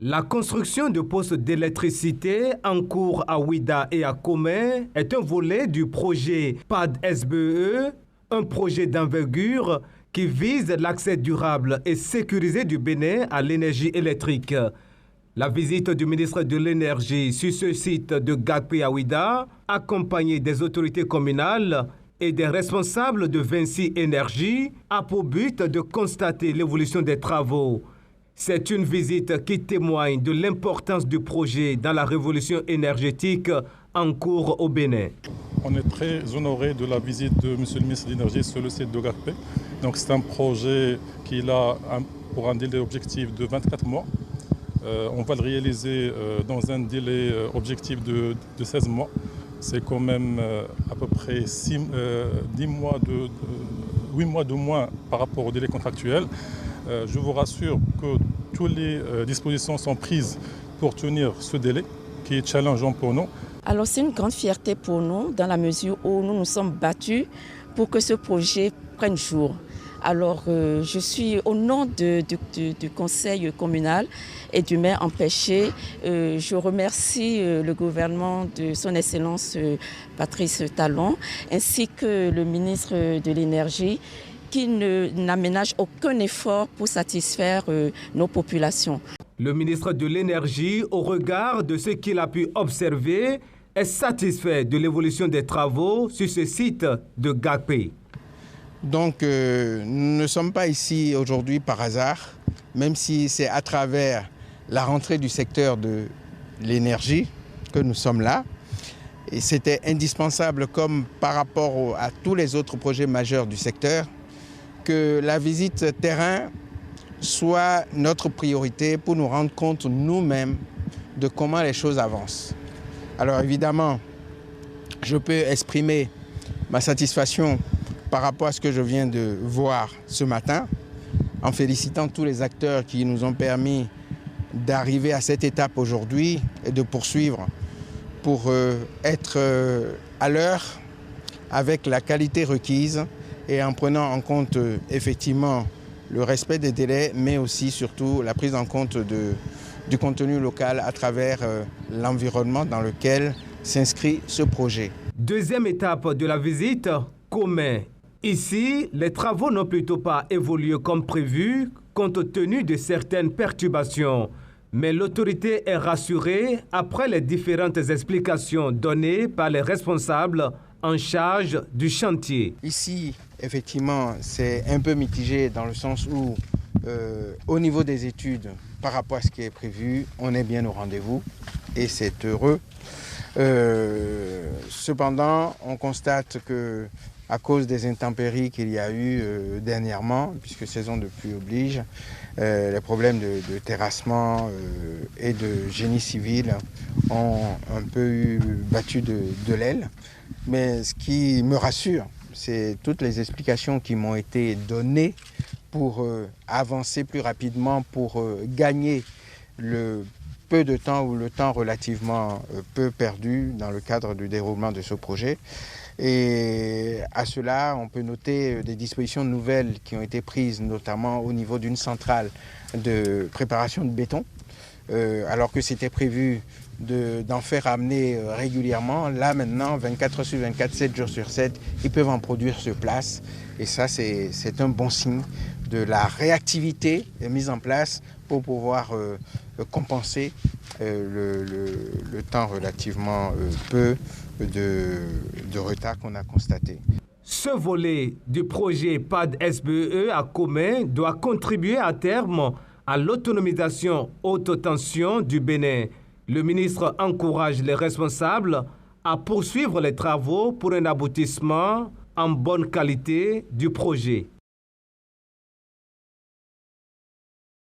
La construction de postes d'électricité en cours à Ouida et à Komé est un volet du projet PAD-SBE, un projet d'envergure qui vise l'accès durable et sécurisé du Bénin à l'énergie électrique. La visite du ministre de l'Énergie sur ce site de Gakpé à Ouida, accompagnée des autorités communales et des responsables de Vinci Énergie, a pour but de constater l'évolution des travaux. C'est une visite qui témoigne de l'importance du projet dans la révolution énergétique en cours au Bénin. On est très honoré de la visite de M. le ministre de l'Énergie sur le site de Gakpé. Donc c'est un projet qui a pour un délai objectif de 24 mois. On va le réaliser dans un délai objectif de 16 mois. C'est quand même à peu près 8 mois de moins par rapport au délai contractuel. Je vous rassure que toutes les dispositions sont prises pour tenir ce délai qui est challengeant pour nous. Alors c'est une grande fierté pour nous dans la mesure où nous nous sommes battus pour que ce projet prenne jour. Alors je suis au nom du conseil communal et du maire empêché. Je remercie le gouvernement de son excellence Patrice Talon ainsi que le ministre de l'Énergie qui n'aménage aucun effort pour satisfaire nos populations. Le ministre de l'Énergie, au regard de ce qu'il a pu observer, est satisfait de l'évolution des travaux sur ce site de Gakpé. Donc nous ne sommes pas ici aujourd'hui par hasard, même si c'est à travers la rentrée du secteur de l'énergie que nous sommes là. Et c'était indispensable, comme par rapport à tous les autres projets majeurs du secteur, que la visite terrain soit notre priorité pour nous rendre compte nous-mêmes de comment les choses avancent. Alors évidemment, je peux exprimer ma satisfaction par rapport à ce que je viens de voir ce matin, en félicitant tous les acteurs qui nous ont permis d'arriver à cette étape aujourd'hui et de poursuivre pour être à l'heure avec la qualité requise et en prenant en compte effectivement le respect des délais, mais aussi surtout la prise en compte du contenu local à travers l'environnement dans lequel s'inscrit ce projet. Deuxième étape de la visite, Komé. Ici, les travaux n'ont plutôt pas évolué comme prévu, compte tenu de certaines perturbations. Mais l'autorité est rassurée après les différentes explications données par les responsables en charge du chantier. Ici, effectivement, c'est un peu mitigé dans le sens où, au niveau des études, par rapport à ce qui est prévu, on est bien au rendez-vous et c'est heureux. Cependant, on constate que à cause des intempéries qu'il y a eu dernièrement, puisque saison de pluie oblige, les problèmes de terrassement et de génie civil ont un peu battu de l'aile. Mais ce qui me rassure, c'est toutes les explications qui m'ont été données pour avancer plus rapidement, pour gagner le peu de temps ou le temps relativement peu perdu dans le cadre du déroulement de ce projet. Et à cela, on peut noter des dispositions nouvelles qui ont été prises, notamment au niveau d'une centrale de préparation de béton, alors que c'était prévu d'en faire amener régulièrement. Là maintenant, 24 heures sur 24, 7 jours sur 7, ils peuvent en produire sur place. Et ça, c'est un bon signe de la réactivité mise en place pour pouvoir compenser le temps relativement peu de retard qu'on a constaté. Ce volet du projet PAD-SBE à Komé doit contribuer à terme à l'autonomisation haute tension du Bénin. Le ministre encourage les responsables à poursuivre les travaux pour un aboutissement en bonne qualité du projet.